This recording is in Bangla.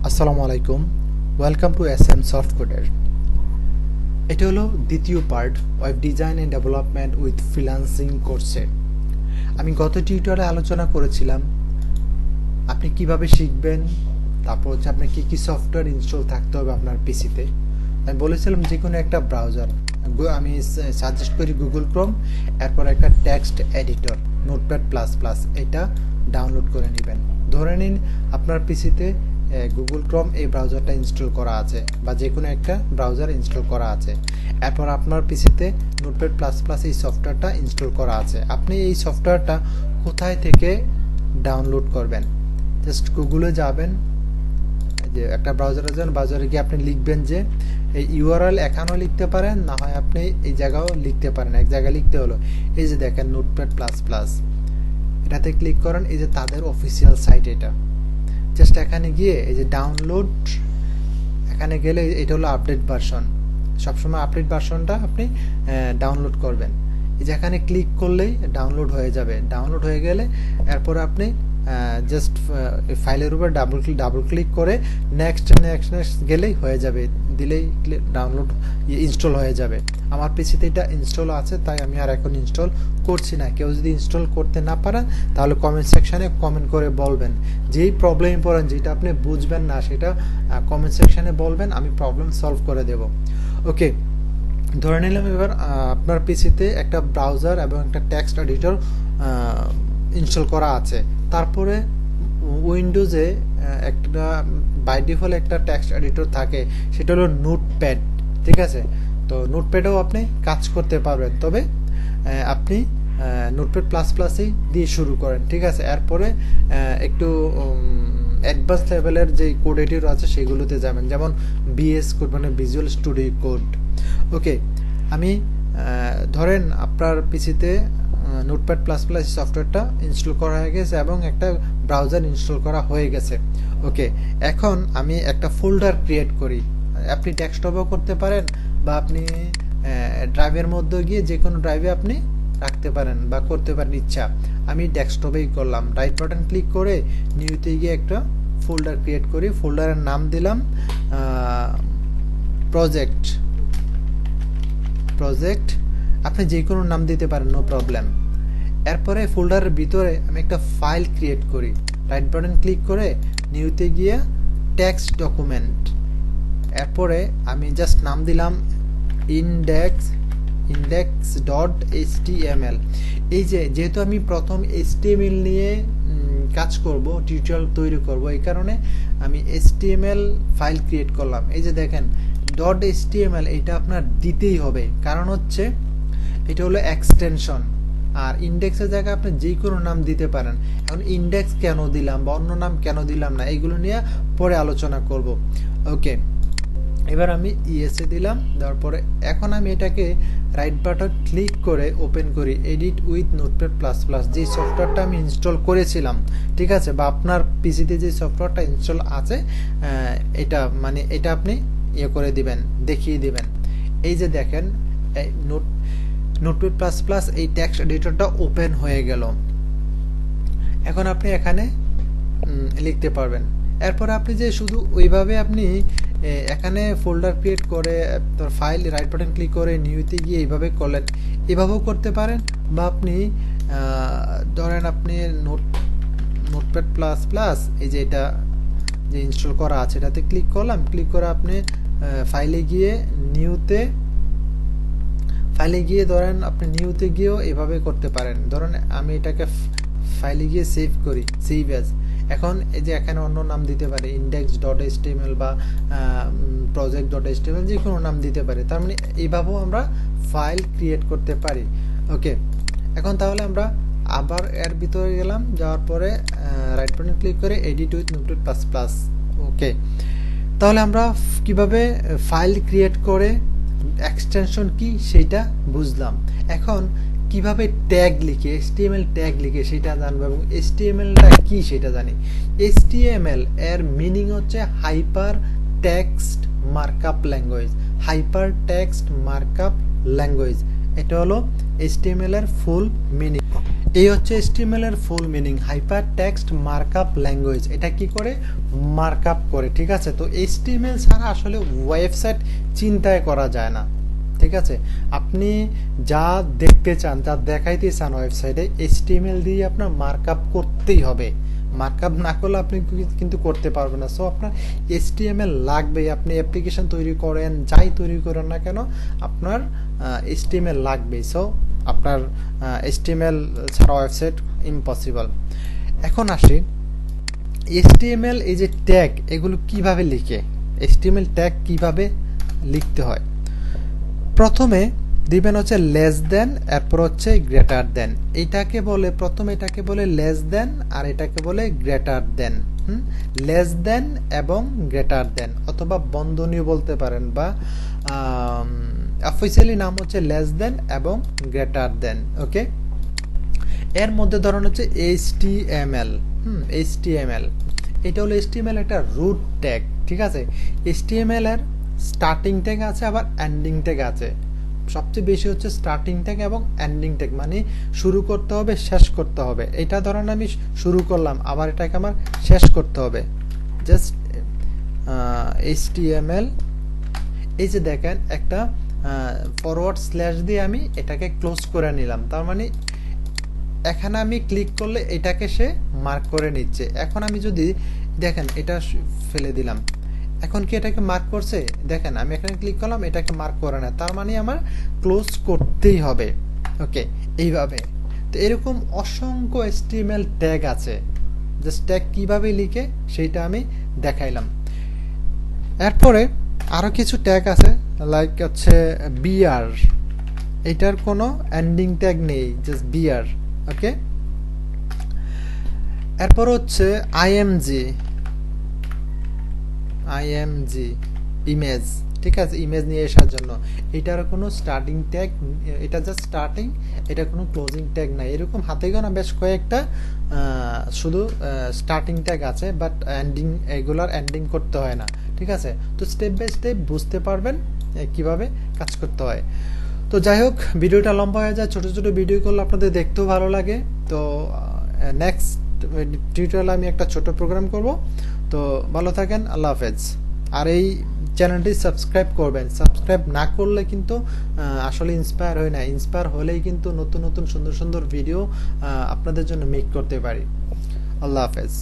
আসসালামু আলাইকুম, ওয়েলকাম টু এসএম সফট কোডের। এটা হলো দ্বিতীয় part web design and development with freelancing কোর্সে। আমি গত টিউটোরিয়ালে আলোচনা করেছিলাম আপনি কিভাবে শিখবেন, তারপর হচ্ছে আপনার কী কী সফটওয়্যার ইনস্টল থাকতে হবে আপনার পিসিতে। আমি বলেছিলাম যে কোনো একটা ব্রাউজার, আমি সাজেস্ট করি গুগল ক্রোম, এরপর একটা text editor notepad plus plus, এটা ডাউনলোড করে নেবেন। ধরে নিন আপনার পিসিতে গুগল ক্রোম এই ব্রাউজারটা ইনস্টল করা আছে বা যে কোনো একটা ব্রাউজার ইনস্টল করা আছে। এরপর আপনার পিসিতে নোটপ্যাড প্লাস প্লাস এই সফটওয়্যারটা ইনস্টল করা আছে। আপনি এই সফটওয়্যারটা কোথায় থেকে ডাউনলোড করবেন? জাস্ট গুগলে যাবেন, যে একটা ব্রাউজারে যান, ব্রাউজারে গিয়ে আপনি লিখবেন যে এই ইউআরএল এখানেও লিখতে পারেন, না হয় আপনি এই জায়গাও লিখতে পারেন। এক জায়গায় লিখতে হলো এই যে দেখেন নোটপ্যাড প্লাস প্লাস, এটাতে ক্লিক করেন। এই যে তাদের অফিসিয়াল সাইট, এটা জাস্ট এখানে গিয়ে এই যে ডাউনলোড, এখানে গেলে এটা হলো আপডেট ভার্সন। সবসময় আপডেট ভার্সনটা আপনি ডাউনলোড করবেন। এই যে এখানে ক্লিক করলেই ডাউনলোড হয়ে যাবে। ডাউনলোড হয়ে গেলে এরপর আপনি জাস্ট ফাইলের উপর ডাবল ক্লিক করে নেক্সট গেলেই হয়ে যাবে, দিলেই ডাউনলোড ইনস্টল হয়ে যাবে। আমার পিসিতে এটা ইনস্টল আছে, তাই আমি আর এখন ইনস্টল করছি না। কেউ যদি ইনস্টল করতে না পারেন তাহলে কমেন্ট সেকশানে কমেন্ট করে বলবেন, যেই প্রবলেম পড়েন, যেটা আপনি বুঝবেন না সেটা কমেন্ট সেকশানে বলবেন, আমি প্রবলেম সলভ করে দেব। ওকে, ধরে নিলাম এবার আপনার পিসিতে একটা ব্রাউজার এবং একটা টেক্সট এডিটর ইনস্টল করা আছে। তারপরে উইন্ডোজে একটা বাই ডিফল্ট একটা টেক্সট এডিটর থাকে, সেটা হলো নোটপ্যাড। ঠিক আছে, তো নোটপ্যাডেও আপনি কাজ করতে পারবেন, তবে আপনি নোটপ্যাড প্লাস প্লাসই দিয়ে শুরু করেন। ঠিক আছে, এরপরে একটু অ্যাডভান্স লেভেলের যে কোড এডিটর আছে সেগুলোতে যাবেন, যেমন বিএস কোড মানে ভিজুয়াল স্টুডিও কোড। ওকে, আমি ধরেন আপনার পিসিতে নোটপ্যাড প্লাস প্লাস সফটওয়্যারটা ইনস্টল করা হয়ে গেছে এবং একটা ব্রাউজার ইনস্টল করা হয়ে গেছে। ওকে, এখন আমি একটা ফোল্ডার ক্রিয়েট করি। আপনি ডেস্কটপেও করতে পারেন বা আপনি ড্রাইভের মধ্যে গিয়ে যে কোনো ড্রাইভে আপনি রাখতে পারেন বা করতে পারেন ইচ্ছা। আমি ডেস্কটপেই করলাম। রাইট বাটন ক্লিক করে নিউতে গিয়ে একটা ফোল্ডার ক্রিয়েট করি। ফোল্ডারের নাম দিলাম প্রজেক্ট। আপনি যে কোনো নাম দিতে পারেন, নো প্রবলেম। এরপরে ফোল্ডারের ভিতরে আমি একটা ফাইল ক্রিয়েট করি। রাইট বাটন ক্লিক করে নিউতে গিয়ে টেক্সট ডকুমেন্ট, এরপরে আমি জাস্ট নাম দিলাম index.html। এই যেহেতু আমি প্রথম HTML নিয়ে কাজ করব, টিউটোরিয়াল তৈরি করব, এই কারণে আমি HTML ফাইল ক্রিয়েট করলাম। এই যে দেখেন .html, এটা আপনার দিতেই হবে, কারণ হচ্ছে এটা হলো এক্সটেনশন। আর ইন্ডেক্সের জায়গায় আপনি যে কোনো নাম দিতে পারেন। এখন ইন্ডেক্স কেন দিলাম বা অন্য নাম কেন দিলাম না, এইগুলো নিয়ে পরে আলোচনা করব। ওকে, এবার আমি ইএসএ দিলাম, দেওয়ার পরে এখন আমি এটাকে রাইট বাটন ক্লিক করে ওপেন করি edit with Notepad plus plus, যে সফটওয়্যারটা আমি ইনস্টল করেছিলাম। ঠিক আছে, বা আপনার পিসিতে যে সফটওয়্যারটা ইনস্টল আছে এটা আপনি করে দিবেন, দেখিয়ে দিবেন। এই যে দেখেন নোটপ্যাড প্লাস প্লাস এই টেক্সট এডিটরটা ওপেন হয়ে গেল। এখন আপনি এখানে লিখতে পারবেন। এরপর আপনি যে শুধু ওইভাবে আপনি এখানে ফোল্ডার ক্রিয়েট করে ফাইল রাইট বাটন ক্লিক করে নিউতে গিয়ে এইভাবে করলেন, এভাবেও করতে পারেন। বা আপনি ধরেন আপনি নোটপ্যাড প্লাস প্লাস এই যে এটা যে ইনস্টল করা আছে এটাতে ক্লিক করলাম, ক্লিক করে আপনি ফাইলে গিয়ে ধরেন আপনি নিউতে গিয়েও এভাবে করতে পারেন। ধরেন আমি এটাকে ফাইলে গিয়ে সেভ করি, সেভ অ্যাজ। এখন এই যে এখানে অন্য নাম দিতে পারে, index.html বা project.html, যে কোনো নাম দিতে পারে। তার মানে এইভাবেও আমরা ফাইল ক্রিয়েট করতে পারি। ওকে, এখন তাহলে আমরা আবার এর ভিতরে গেলাম, যাওয়ার পরে রাইট বাটন ক্লিক করে edit with Notepad plus plus. Okay, তাহলে আমরা কিভাবে ফাইল ক্রিয়েট করে এক্সটেনশন কি সেটা বুঝলাম। এখন কিভাবে ট্যাগ লিখে HTML ট্যাগ লিখে সেটা জানবো, এবং HTMLটা কি সেটা জানি। HTML এর মিনিং হচ্ছে হাইপার টেক্সট মার্কআপ ল্যাঙ্গুয়েজ। এটা হলো HTML এর ফুল মিনিং। এই হচ্ছে HTML এর full meaning, hyper text markup language. এটা কি করে? মার্কআপ করে, ঠিক আছে। তো HTML ছাড়া আসলে ওয়েবসাইট চিন্তায় করা যায় না, ঠিক আছে। আপনি যা দেখতে চান, যা দেখাইতে চান ওয়েবসাইটে, HTML দিয়ে আপনার মার্কআপ করতেই হবে। মার্কআপ না করলে আপনি কিন্তু করতে পারবেন না। সো আপনার HTML লাগবেই। আপনি অ্যাপ্লিকেশন তৈরি করেন, যাই তৈরি করেন না কেন, আপনার HTML লাগবেই। সো আপনার HTML ছাড়া ওয়েবসাইট ইম্পসিবল। এখন আসি HTML, এই যে ট্যাগ, এগুলো কিভাবে লিখে, HTML ট্যাগ কিভাবে লিখতে হয়। প্রথমে দিবেন হচ্ছে লেস দেন, এরপর হচ্ছে গ্রেটার দেন। এটাকে বলে, প্রথমে এটাকে বলে লেস দেন, আর এটাকে বলে গ্রেটার দেন। লেস দেন এবং গ্রেটার দেন, অথবা বন্ধনীয় বলতে পারেন, বা অফিসিয়ালি নাম হচ্ছে লেস দেন এবং গ্রেটার দেন। ওকে, এর মধ্যে ধরুন হচ্ছে HTML। HTML, এটা হলো HTML একটা রুট ট্যাগ, ঠিক আছে। HTML এর স্টার্টিং ট্যাগ আছে, আবার এন্ডিং ট্যাগ আছে। সবচেয়ে বেশি হচ্ছে স্টার্টিং ট্যাগ এবং এন্ডিং ট্যাগ, মানে শুরু করতে হবে, শেষ করতে হবে। এটা ধরেন আমি শুরু করলাম, আবার এটাকে আমার শেষ করতে হবে। জাস্ট HTML, এই যে দেখেন একটা ফরওয়ার্ড স্ল্যাশ দিয়ে আমি এটাকে ক্লোজ করে নিলাম, তার মানে এখানে আমি ক্লিক করলে এটাকে সে মার্ক করে নিচ্ছে। এখন আমি যদি দেখেন এটা ফেলে দিলাম, এখন কি এটাকে মার্ক করছে? দেখেন আমি এখানে ক্লিক করলাম, এটাকে মার্ক করে না, তার মানে আমার ক্লোজ করতেই হবে। ওকে, এইভাবে। তো এরকম অসংখ্য HTML ট্যাগ আছে। জাস্ট ট্যাগ কিভাবে লিখে সেইটা আমি দেখাইলাম। এরপরে আরো কিছু ট্যাগ আছে, লাইক হচ্ছে বিআর, এটার কোনো এন্ডিং ট্যাগ নেই, জাস্ট বিআর। ওকে, এরপর হচ্ছে IMG, ইমেজ, ঠিক আছে, ইমেজ নিয়ে আসার জন্য। এটার কোনো স্টার্টিং ট্যাগ, এটা জাস্ট স্টার্টিং, এটা কোনো ক্লোজিং ট্যাগ নাই। এরকম হাতে গোনা বেশ কয়েকটা শুধু স্টার্টিং ট্যাগ আছে, বাট এন্ডিং, এগুলার এন্ডিং করতে হয় না, ঠিক আছে। তো স্টেপ বাই স্টেপ বুঝতে পারবেন কিভাবে কাজ করতে হয়। তো যাই হোক, ভিডিওটা লম্বা হয়ে যায়, ছোট ছোট ভিডিও করলে আপনাদের দেখতেও ভালো লাগে। তো নেক্সট টিউটোরিয়ালে আমি একটা ছোট প্রোগ্রাম করব। তো ভালো থাকেন, আল্লাহ হাফেজ। আর এই চ্যানেলটি সাবস্ক্রাইব করবেন। সাবস্ক্রাইব না করলে কিন্তু আসলে ইন্সপায়ার হয় না। ইন্সপায়ার হলেই কিন্তু নতুন নতুন সুন্দর সুন্দর ভিডিও আপনাদের জন্য মেক করতে পারি। আল্লাহ হাফেজ।